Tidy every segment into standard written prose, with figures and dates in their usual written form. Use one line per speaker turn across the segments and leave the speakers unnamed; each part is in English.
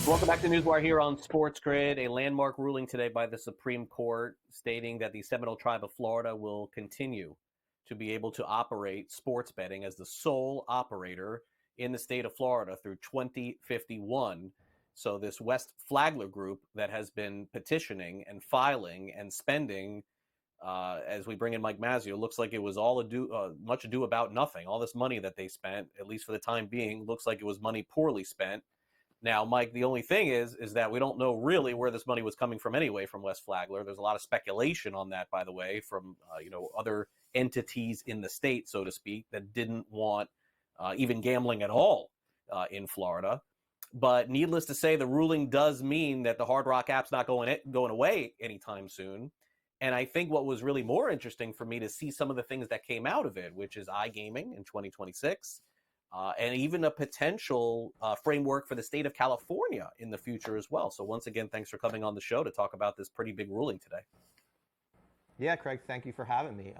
Welcome back to NewsWire here on SportsGrid. A landmark ruling today by the Supreme Court stating that the Seminole Tribe of Florida will continue to be able to operate sports betting as the sole operator in the state of Florida through 2051. So this West Flagler group that has been petitioning and filing and spending, as we bring in Mike Mazzeo, looks like it was all much ado about nothing. All this money that they spent, at least for the time being, looks like it was money poorly spent. Now, Mike, the only thing is that we don't know really where this money was coming from anyway from West Flagler. There's a lot of speculation on that, by the way, from other entities in the state, so to speak, that didn't want even gambling at all in Florida. But needless to say, the ruling does mean that the Hard Rock app's not going away anytime soon. And I think what was really more interesting for me to see some of the things that came out of it, which is iGaming in 2026. And even a potential framework for the state of California in the future as well. So once again, thanks for coming on the show to talk about this pretty big ruling today.
Yeah, Craig, thank you for having me.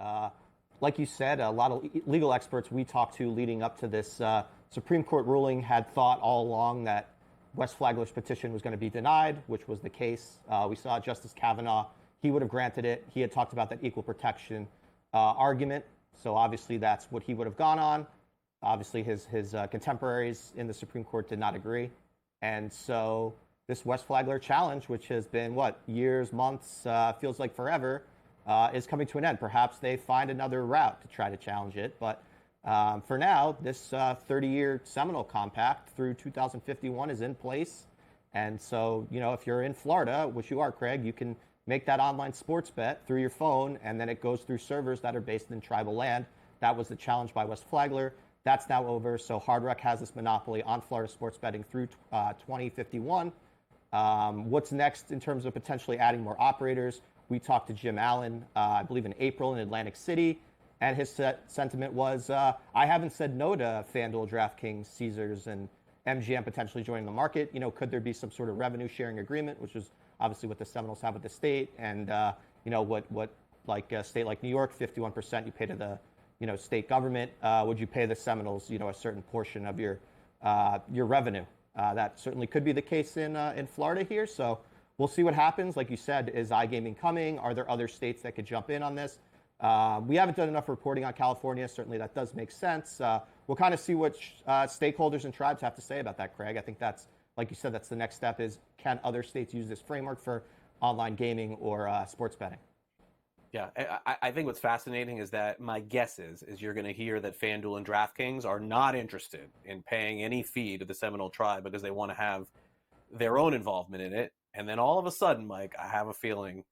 Like you said, a lot of legal experts we talked to leading up to this Supreme Court ruling had thought all along that West Flagler's petition was going to be denied, which was the case. We saw Justice Kavanaugh. He would have granted it. He had talked about that equal protection argument. So obviously that's what he would have gone on. Obviously, his contemporaries in the Supreme Court did not agree. And so this West Flagler challenge, which has been, years, months, feels like forever, is coming to an end. Perhaps they find another route to try to challenge it. But for now, this 30-year Seminole Compact through 2051 is in place. And so, if you're in Florida, which you are, Craig, you can make that online sports bet through your phone, and then it goes through servers that are based in tribal land. That was the challenge by West Flagler. That's now over, so Hard Rock has this monopoly on Florida sports betting through 2051. What's next in terms of potentially adding more operators? We talked to Jim Allen, I believe in April in Atlantic City, and his sentiment was, I haven't said no to FanDuel, DraftKings, Caesars, and MGM potentially joining the market. Could there be some sort of revenue sharing agreement, which is obviously what the Seminoles have with the state, and what like a state like New York, 51% you pay to the state government. Would you pay the Seminoles, a certain portion of your revenue? That certainly could be the case in Florida here. So we'll see what happens. Like you said, is iGaming coming? Are there other states that could jump in on this? We haven't done enough reporting on California. Certainly that does make sense. We'll kind of see what stakeholders and tribes have to say about that, Craig. I think that's, like you said, that's the next step is, can other states use this framework for online gaming or sports betting?
Yeah, I think what's fascinating is that my guess is you're going to hear that FanDuel and DraftKings are not interested in paying any fee to the Seminole Tribe because they want to have their own involvement in it. And then all of a sudden, Mike, I have a feeling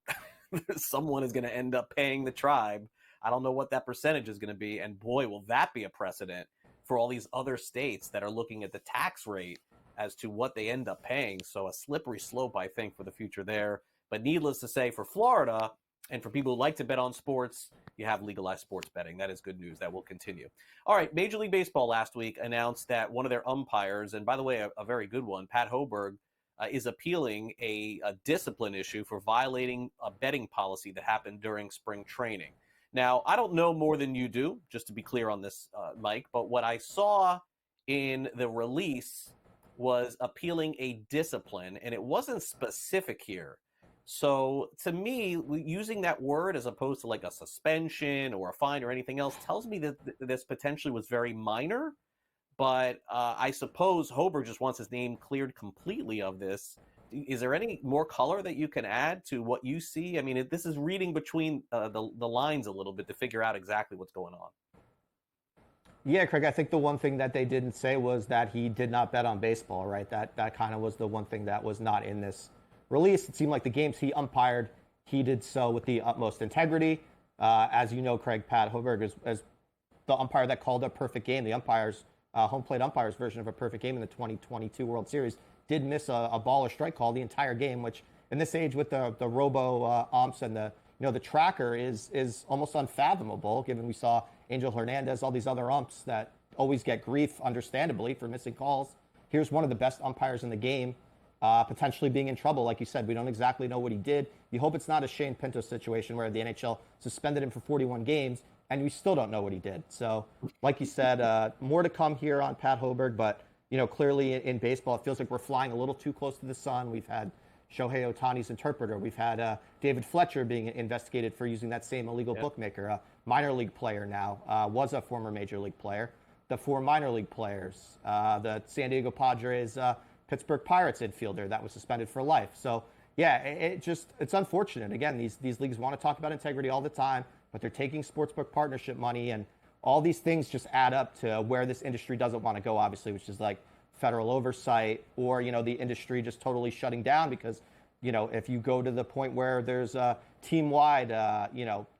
someone is going to end up paying the tribe. I don't know what that percentage is going to be. And boy, will that be a precedent for all these other states that are looking at the tax rate as to what they end up paying. So a slippery slope, I think, for the future there. But needless to say, for Florida, and for people who like to bet on sports, you have legalized sports betting. That is good news. That will continue. All right, Major League Baseball last week announced that one of their umpires, and by the way, a very good one, Pat Hoberg, is appealing a discipline issue for violating a betting policy that happened during spring training. Now, I don't know more than you do, just to be clear on this, Mike, but what I saw in the release was appealing a discipline, and it wasn't specific here. So to me, using that word as opposed to like a suspension or a fine or anything else tells me that this potentially was very minor. But I suppose Hoberg just wants his name cleared completely of this. Is there any more color that you can add to what you see? I mean, this is reading between the lines a little bit to figure out exactly what's going on.
Yeah, Craig, I think the one thing that they didn't say was that he did not bet on baseball, right? That kind of was the one thing that was not in this release. It seemed like the games he umpired, he did so with the utmost integrity. As you know, Craig, Pat Hoberg is the umpire that called a perfect game. The home plate umpire's version of a perfect game in the 2022 World Series did miss a ball or strike call the entire game, which in this age with the robo umps and the tracker is almost unfathomable, given we saw Angel Hernandez, all these other umps that always get grief, understandably, for missing calls. Here's one of the best umpires in the game, potentially being in trouble. Like you said, we don't exactly know what he did. You hope it's not a Shane Pinto situation where the NHL suspended him for 41 games and we still don't know what he did. So, like you said, more to come here on Pat Hoberg, but clearly in baseball, it feels like we're flying a little too close to the sun. We've had Shohei Ohtani's interpreter. We've had David Fletcher being investigated for using that same illegal bookmaker. A minor league player now, was a former major league player. The 4 minor league players, the San Diego Padres, Pittsburgh Pirates infielder that was suspended for life. So, yeah, it's unfortunate. Again, these leagues want to talk about integrity all the time, but they're taking sportsbook partnership money, and all these things just add up to where this industry doesn't want to go, obviously, which is like federal oversight or, the industry just totally shutting down because, if you go to the point where there's a team-wide,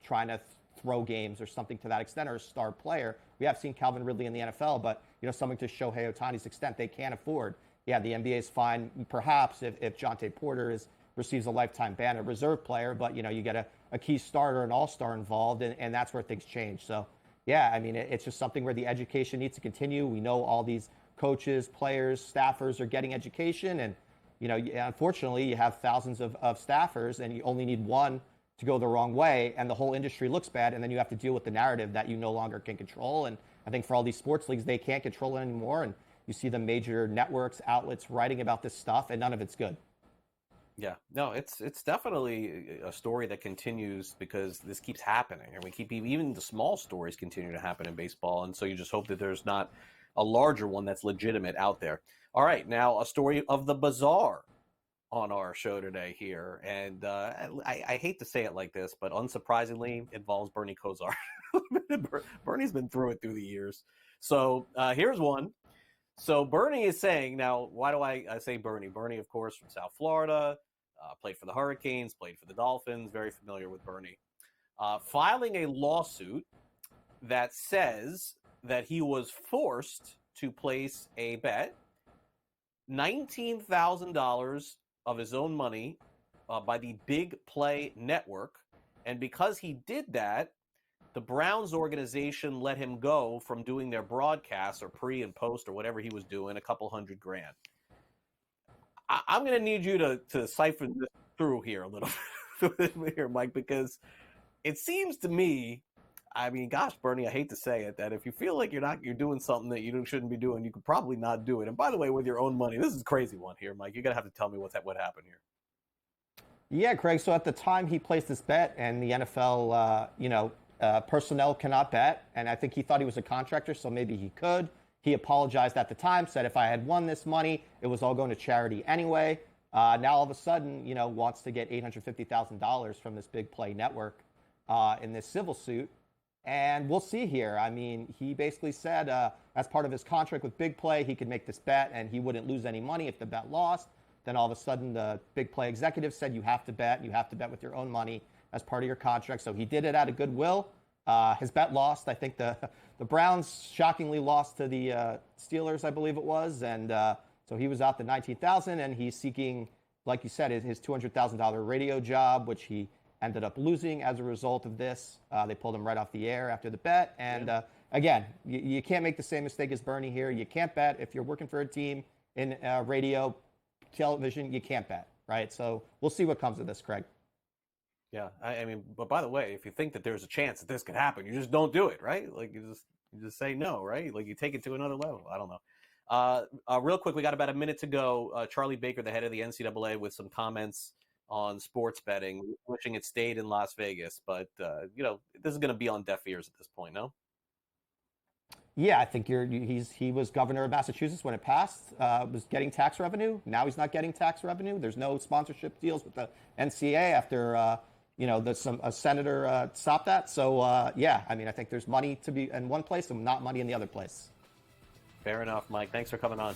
trying to throw games or something to that extent, or a star player. We have seen Calvin Ridley in the NFL, but, something to Shohei Ohtani's extent they can't afford. Yeah, the NBA is fine, perhaps, if Jonte Porter receives a lifetime ban, a reserve player, but, you get a key starter, an all-star involved, and that's where things change. So, yeah, I mean, it's just something where the education needs to continue. We know all these coaches, players, staffers are getting education, and, unfortunately, you have thousands of staffers, and you only need one to go the wrong way, and the whole industry looks bad, and then you have to deal with the narrative that you no longer can control. And I think for all these sports leagues, they can't control it anymore, and you see the major networks, outlets writing about this stuff, and none of it's good.
Yeah, no, it's definitely a story that continues because this keeps happening, and we keep even the small stories continue to happen in baseball, and so you just hope that there's not a larger one that's legitimate out there. All right, now a story of the bizarre on our show today here, and I hate to say it like this, but unsurprisingly, it involves Bernie Kosar. Bernie's been through it through the years. So here's one. So Bernie is saying, now, why do I say Bernie? Bernie, of course, from South Florida, played for the Hurricanes, played for the Dolphins, very familiar with Bernie. Filing a lawsuit that says that he was forced to place a bet, $19,000 of his own money by the Big Play Network. And because he did that, the Browns organization let him go from doing their broadcasts or pre and post or whatever he was doing, $200,000. I'm going to need you to siphon this through here a little bit here, Mike, because it seems to me, I mean, gosh, Bernie, I hate to say it, that if you feel like you're doing something that you shouldn't be doing, you could probably not do it. And by the way, with your own money, this is a crazy one here, Mike. You're going to have to tell me what happened here.
Yeah, Craig. So at the time he placed this bet, and the NFL, personnel cannot bet, and I think he thought he was a contractor, so maybe he could. He apologized at the time, said if I had won this money, it was all going to charity anyway. Now all of a sudden, wants to get $850,000 from this Big Play Network in this civil suit. And we'll see here. I mean, he basically said as part of his contract with Big Play, he could make this bet and he wouldn't lose any money if the bet lost. Then all of a sudden, the Big Play executive said you have to bet. You have to bet with your own money as part of your contract. So he did it out of goodwill. His bet lost. I think the Browns shockingly lost to the Steelers, I believe it was. And so he was out the $19,000, and he's seeking, like you said, his $200,000 radio job, which he ended up losing as a result of this. They pulled him right off the air after the bet. And again, you can't make the same mistake as Bernie here. You can't bet if you're working for a team in radio, television. You can't bet, right? So we'll see what comes of this, Craig.
Yeah, I mean, but by the way, if you think that there's a chance that this could happen, you just don't do it, right? Like you just say no, right? Like you take it to another level. I don't know. Real quick, we got about a minute to go. Charlie Baker, the head of the NCAA, with some comments on sports betting, wishing it stayed in Las Vegas. But this is going to be on deaf ears at this point, no?
Yeah, I think he was governor of Massachusetts when it passed, was getting tax revenue. Now he's not getting tax revenue. There's no sponsorship deals with the NCAA after, a senator stopped that. So, yeah, I mean, I think there's money to be in one place and not money in the other place.
Fair enough, Mike. Thanks for coming on.